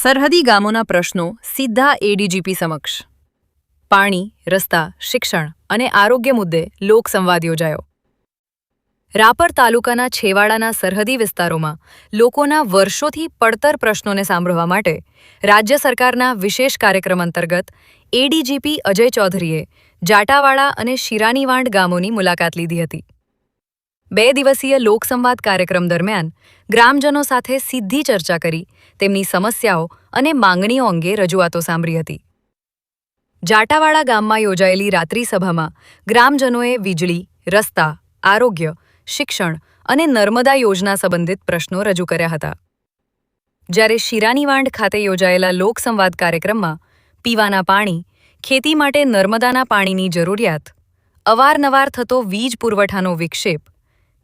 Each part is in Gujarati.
સરહદી ગામોના પ્રશ્નો સીધા એડીજીપી સમક્ષ. પાણી, રસ્તા, શિક્ષણ અને આરોગ્ય મુદ્દે લોકસંવાદ યોજાયો. રાપર તાલુકાના છેવાડાના સરહદી વિસ્તારોમાં લોકોના વર્ષોથી પડતર પ્રશ્નોને સાંભળવા માટે રાજ્ય સરકારના વિશેષ કાર્યક્રમ અંતર્ગત એડીજીપી અજય ચૌધરીએ જાટાવાડા અને શિરાનીવાંડ ગામોની મુલાકાત લીધી હતી. 2 દિવસીય લોકસંવાદ કાર્યક્રમ દરમિયાન ગ્રામજનો સાથે સીધી ચર્ચા કરી તેમની સમસ્યાઓ અને માંગણીઓ અંગે રજૂઆતો સાંભળી હતી. જાટાવાડા ગામમાં યોજાયેલી રાત્રિ સભામાં ગ્રામજનોએ વીજળી, રસ્તા, આરોગ્ય, શિક્ષણ અને નર્મદા યોજના સંબંધિત પ્રશ્નો રજૂ કર્યા હતા. જ્યારે શિરાનીવાંડ ખાતે યોજાયેલા લોકસંવાદ કાર્યક્રમમાં પીવાના પાણી, ખેતી માટે નર્મદાના પાણીની જરૂરિયાત, અવારનવાર થતો વીજ પુરવઠાનો વિક્ષેપ,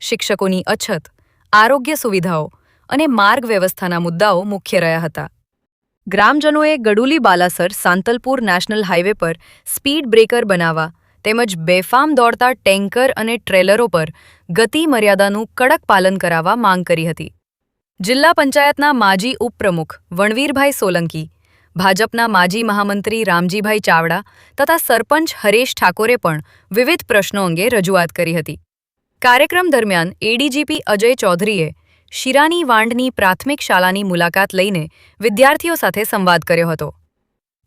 શિક્ષકોની અછત, આરોગ્ય સુવિધાઓ અને માર્ગ વ્યવસ્થાના મુદ્દાઓ મુખ્ય રહ્યા હતા. ગ્રામજનોએ ગડુલી બાલાસર સાંતલપુર નેશનલ હાઇવે પર સ્પીડ બ્રેકર બનાવવા તેમજ બેફામ દોડતા ટેન્કર અને ટ્રેલરો પર ગતિ મર્યાદાનું કડક પાલન કરાવવા માંગ કરી હતી. જિલ્લા પંચાયતના માજી ઉપપ્રમુખ વણવીરભાઈ સોલંકી, ભાજપના માજી મહામંત્રી રામજીભાઈ ચાવડા તથા સરપંચ હરેશ ઠાકોરે પણ વિવિધ પ્રશ્નો અંગે રજૂઆત કરી હતી. કાર્યક્રમ દરમિયાન એડીજીપી અજય ચૌધરીએ શિરાનીવાંડની પ્રાથમિક શાળાની મુલાકાત લઈને વિદ્યાર્થીઓ સાથે સંવાદ કર્યો હતો.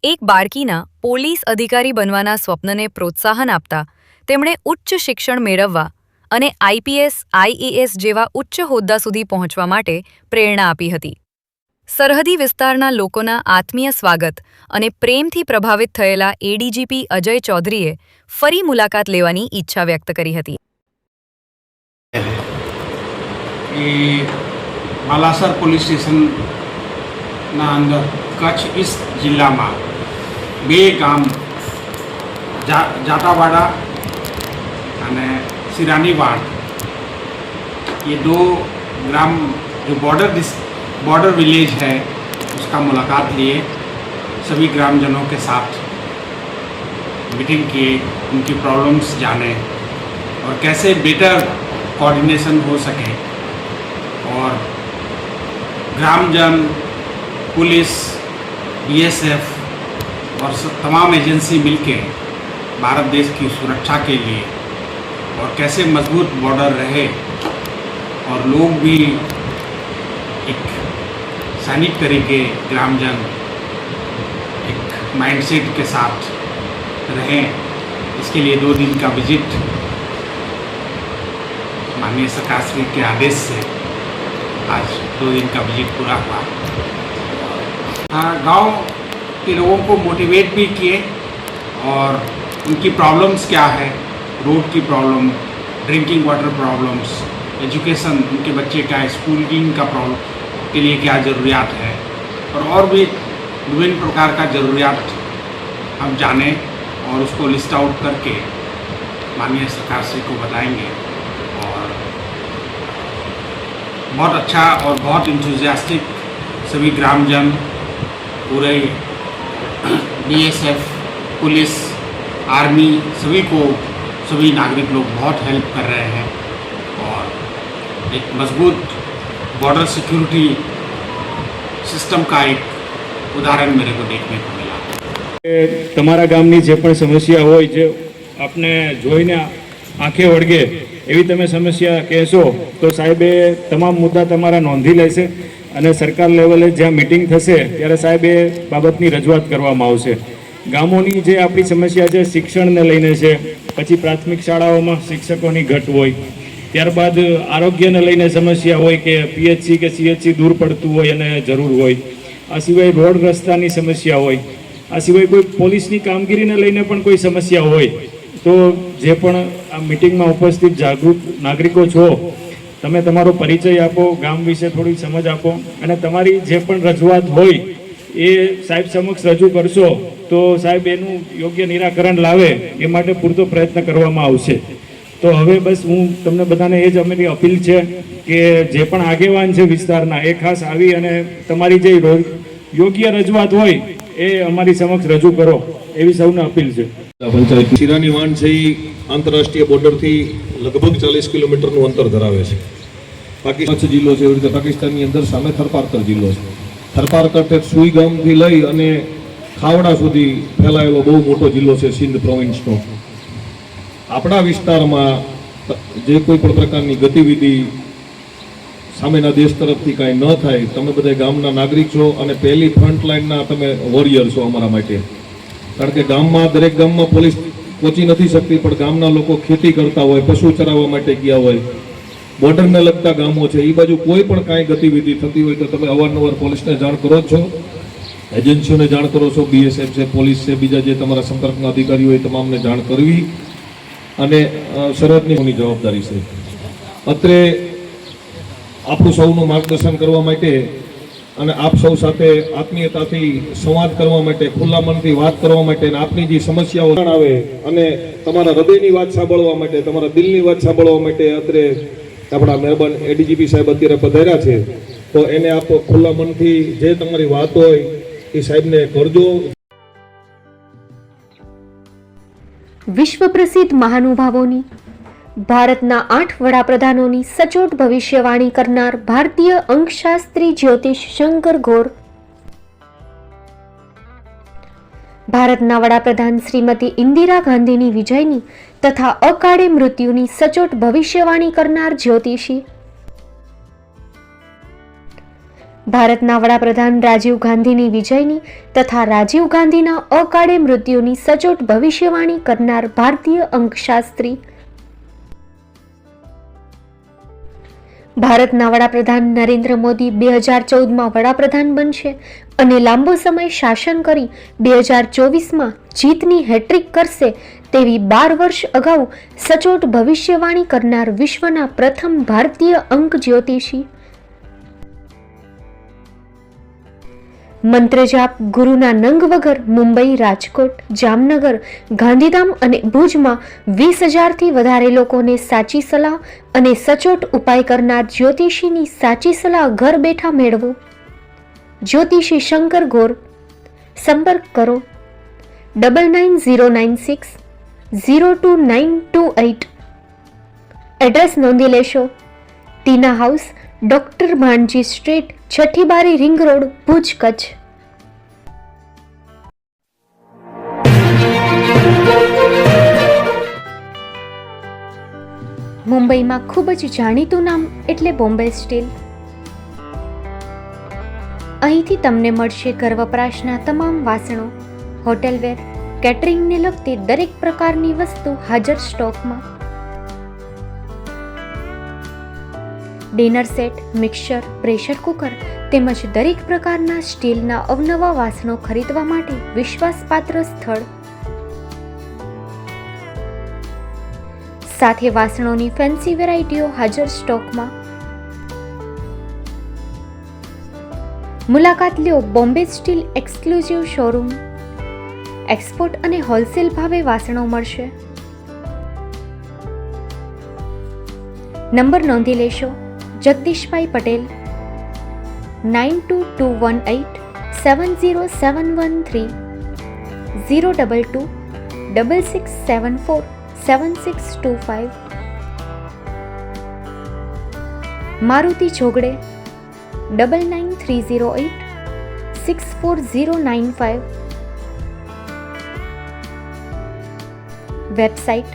એક બાળકીના પોલીસ અધિકારી બનવાના સ્વપ્નને પ્રોત્સાહન આપતા તેમણે ઉચ્ચ શિક્ષણ મેળવવા અને આઈપીએસ, આઈએએસ જેવા ઉચ્ચ હોદ્દા સુધી પહોંચવા માટે પ્રેરણા આપી હતી. સરહદી વિસ્તારના લોકોના આત્મીય સ્વાગત અને પ્રેમથી પ્રભાવિત થયેલા એડીજીપી અજય ચૌધરીએ ફરી મુલાકાત લેવાની ઈચ્છા વ્યક્ત કરી હતી. બાલાસર પોલીસ સ્ટેશનના અંદર કચ્છ ઈસ્ટ જિલ્લામાં 2 ગામ जाटावाड़ा અને શિરાનીવાંડ, ये 2 ग्राम जो बॉर्डर विलेज है उसका मुलाकात लिए, सभी ग्रामजनों के साथ मीटिंग किए, उनकी प्रॉब्लम्स जाने और कैसे बेटर कोऑर्डिनेशन हो सके और ग्रामजन, पुलिस, बीएसएफ और तमाम एजेंसी मिलके भारत देश की सुरक्षा के लिए और कैसे मजबूत बॉर्डर रहे और लोग भी एक सैनिक तरीके ग्रामजन एक माइंडसेट के साथ रहें, इसके लिए 2 दिन का विजिट माननीय सरकार श्री के आदेश से आज 2 दिन का विजिट पूरा हुआ. गांव के लोगों को मोटिवेट भी किए और उनकी प्रॉब्लम्स क्या है, रोड की problem, drinking water problems, education, उनके बच्चे का स्कूलिंग का प्रॉब्लम के लिए क्या ज़रूरियात है और भी विभिन्न प्रकार का ज़रूरियात हम जाने और उसको लिस्ट आउट करके माननीय सरकार श्री को बताएंगे. और बहुत अच्छा और बहुत इंथुजियास्टिक सभी ग्रामजन, पूरे बीएसएफ, पुलिस, आर्मी, सभी नागरिक लोग बहुत हेल्प कर रहे हैं और एक मजबूत बॉर्डर सिक्योरिटी सिस्टम का एक उदाहरण मेरे को देखने को मिला. તમારા ગામની જે પણ સમસ્યા હોય, જે આપને જોઈને આંખે વળગે એવી તમે સમસ્યા કહેશો તો સાહેબે તમામ મુદ્દા તમારા નોંધી લેશે અને સરકાર લેવલે જ્યાં મિટિંગ થશે ત્યારે સાહેબ એ બાબતની રજૂઆત કરવામાં આવશે. ગામોની જે આપણી સમસ્યા છે શિક્ષણને લઈને છે, પછી પ્રાથમિક શાળાઓમાં શિક્ષકોની ઘટ હોય, ત્યારબાદ આરોગ્યને લઈને સમસ્યા હોય કે પીએચસી કે સીએચસી દૂર પડતું હોય અને જરૂર હોય, આ સિવાય રોડ રસ્તાની સમસ્યા હોય, આ સિવાય કોઈ પોલીસની કામગીરીને લઈને પણ કોઈ સમસ્યા હોય તો જે પણ આ મિટિંગમાં ઉપસ્થિત જાગૃત નાગરિકો છો તમે તમારો પરિચય આપો, ગામ વિશે થોડી સમજ આપો અને તમારી જે પણ રજૂઆત હોય એ સાહેબ સમક્ષ રજૂ કરશો તો સાહેબ એનું યોગ્ય નિરાકરણ લાવે એ માટે પૂરતો પ્રયત્ન કરવામાં આવશે. તો હવે બસ હું તમને બધાને એ જ અમારી અપીલ છે કે જે પણ આગેવાન છે વિસ્તારના એ ખાસ આવી અને તમારી જે યોગ્ય રજૂઆત હોય એ અમારી સમક્ષ રજૂ કરો એવી સૌને અપીલ છે. શિરાનીવાંડ છે એ આંતરરાષ્ટ્રીય બોર્ડરથી લગભગ 40 કિલોમીટરનું અંતર ધરાવે છે. પાકિસ્તાન જિલ્લો છે, એવી રીતે પાકિસ્તાનની અંદર સામે થરપારકર જિલ્લો છે. થરપાર કરતે સુઈ ગામથી લઈ અને ખાવડા સુધી ફેલાયેલો બહુ મોટો જિલ્લો છે સિંધ પ્રોવિન્સનો. આપણા વિસ્તારમાં જે કોઈ પણ પ્રકારની ગતિવિધિ સામેના દેશ તરફથી કાંઈ ન થાય, તમે બધા ગામના નાગરિક છો અને પહેલી ફ્રન્ટ લાઇનના તમે વોરિયર છો અમારા માટે. કારણ કે ગામમાં દરેક ગામમાં પોલીસ પહોંચી નથી શકતી, પણ ગામના લોકો ખેતી કરતા હોય, પશુ ચરાવવા માટે ગયા હોય, બોર્ડરને લગતા ગામો છે, એ બાજુ કોઈ પણ કાંઈ ગતિવિધિ થતી હોય તો તમે અવારનવાર પોલીસને જાણ કરો છો, એજન્સીઓને જાણ કરો છો, BSF છે, પોલીસ છે, બીજા જે તમારા સંપર્કના અધિકારીઓ હોય તમામને જાણ કરવી અને સરહદની જવાબદારી છે. અત્રે આપણું સૌનું માર્ગદર્શન કરવા માટે અને આપ સૌ સાથે આત્મીયતાથી સંવાદ કરવા માટે, ખુલ્લા મનથી વાત કરવા માટે અને આપની જે સમસ્યાઓ આવે અને તમારા હૃદયની વાત સાંભળવા માટે, તમારા દિલની વાત સાંભળવા માટે અત્રે આપણા મહેરબાન ADGP સાહેબ અત્યારે પધાર્યા છે. તો એને આપ ખુલ્લા મનથી જે તમારી વાત હોય એ સાહેબને કરજો. વિશ્વ પ્રસિદ્ધ મહાનુભાવોની, ભારતના 8 વડાપ્રધાનોની સચોટ ભવિષ્યવાણી કરનાર ભારતીય અંકશાસ્ત્રી જ્યોતિષ શંકર ગોર, ભારતના વડાપ્રધાન શ્રીમતી ઇન્દિરા ગાંધીની વિજયની તથા અકાળે મૃત્યુની સચોટ ભવિષ્યવાણી કરનાર જ્યોતિષી, ભારતના વડાપ્રધાન રાજીવ ગાંધીની વિજયની તથા રાજીવ ગાંધીના અકાળે મૃત્યુની સચોટ ભવિષ્યવાણી કરનાર ભારતીય અંકશાસ્ત્રી, ભારતના વડાપ્રધાન નરેન્દ્ર મોદી 2014માં વડાપ્રધાન બનશે અને લાંબો સમય શાસન કરી 2024માં જીતની હેટ્રિક કરશે તેવી 12 વર્ષ અગાઉ સચોટ ભવિષ્યવાણી કરનાર વિશ્વના પ્રથમ ભારતીય અંક જ્યોતિષી, મંત્રજાપ ગુરુના નંગ વગર મુંબઈ, રાજકોટ, જામનગર, ગાંધીધામ અને ભુજમાં 20,000થી વધારે લોકોને સાચી સલાહ અને સચોટ ઉપાય કરનાર જ્યોતિષીની સાચી સલાહ ઘર બેઠા મેળવો. જ્યોતિષી શંકર ગોર. સંપર્ક કરો 9909602928. એડ્રેસ નોંધી લેશો. ટીના હાઉસ, ડોક્ટર ભાણજી સ્ટ્રીટ, છઠ્ઠી બારી, રિંગ રોડ, ભુજ, કચ્છ. મુંબઈમાં ખૂબ જ જાણીતું નામ એટલે બોમ્બે સ્ટીલ. અહીંથી તમને મળશે ઘર વપરાશના તમામ વાસણો, હોટેલવેર, કેટરિંગને લગતી દરેક પ્રકારની વસ્તુ હાજર સ્ટોકમાં. Dinner set, mixer, pressure cooker તેમજ દરેક પ્રકારના સ્ટીલના અવનવા વાસણો ખરીદવા માટે વિશ્વાસપાત્ર સ્થળ. સાથે વાસણોની ફેન્સી વેરાયટીઓ હાજર સ્ટોકમાં. મુલાકાત લ્યો Bombay steel exclusive showroom. Export અને હોલસેલ ભાવે વાસણો મળશે. નંબર નોંધી લેશો. જગદીશભાઈ પટેલ 9221870713 022 6674 7625. મારુતિ જોગડે 9930864095. Website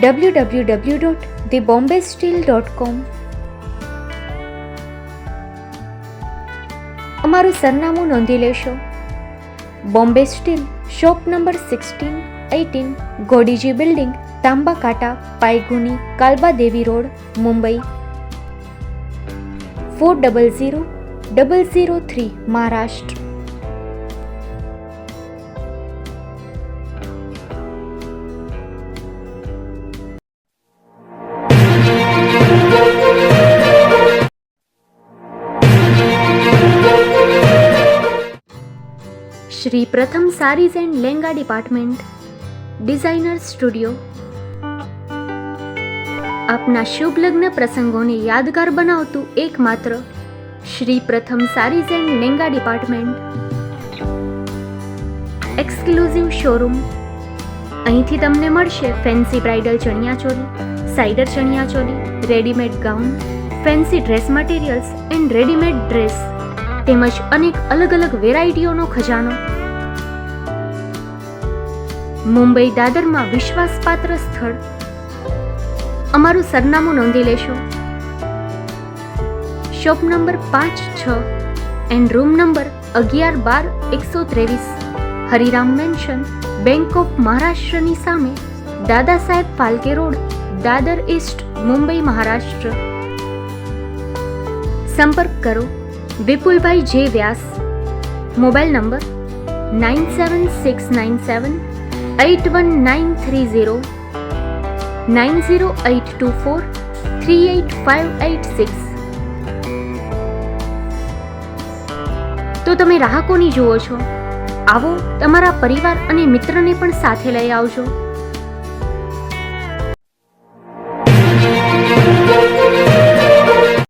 www.thebombasteel.com. અમારું સરનામું નોંધી લેશો. Bombay steel, shop number 16-18, Godiji building, Tamba Kanta, Payguni, Kalbadevi road, Mumbai 400003, Maharashtra. Shri Pratham sarees and lenga department, designer studio. આપના શુભ લગ્ન પ્રસંગોને યાદગાર બનાવતું એકમાત્ર Shri Pratham sarees and lenga department. Exclusive showroom. અહીંથી તમને મળશે fancy bridal chaniya choli, cider chaniya choli, readymade gown, fancy dress materials and readymade dress, તેમજ અનેક અલગ અલગ વેરાયટીઓનો ખજાનો. મુંબઈ દાદરમાં વિશ્વાસપાત્ર સ્થળ. અમારું સરનામું નોંધી લેશો. Shop number 5-6 and room number 11-12-123, Hariram mansion, bank of મહારાષ્ટ્રની સામે, દાદા સાહેબ ફાલ્કે રોડ, દાદર ઈસ્ટ, મુંબઈ, મહારાષ્ટ્ર. સંપર્ક કરો વિપુલભાઈ જે વ્યાસ. Mobile number 9769781930, 9082438586. તો તમે રાહ કોની જુઓ છો? આવો, તમારા પરિવાર અને મિત્રને પણ સાથે લઈ આવજો.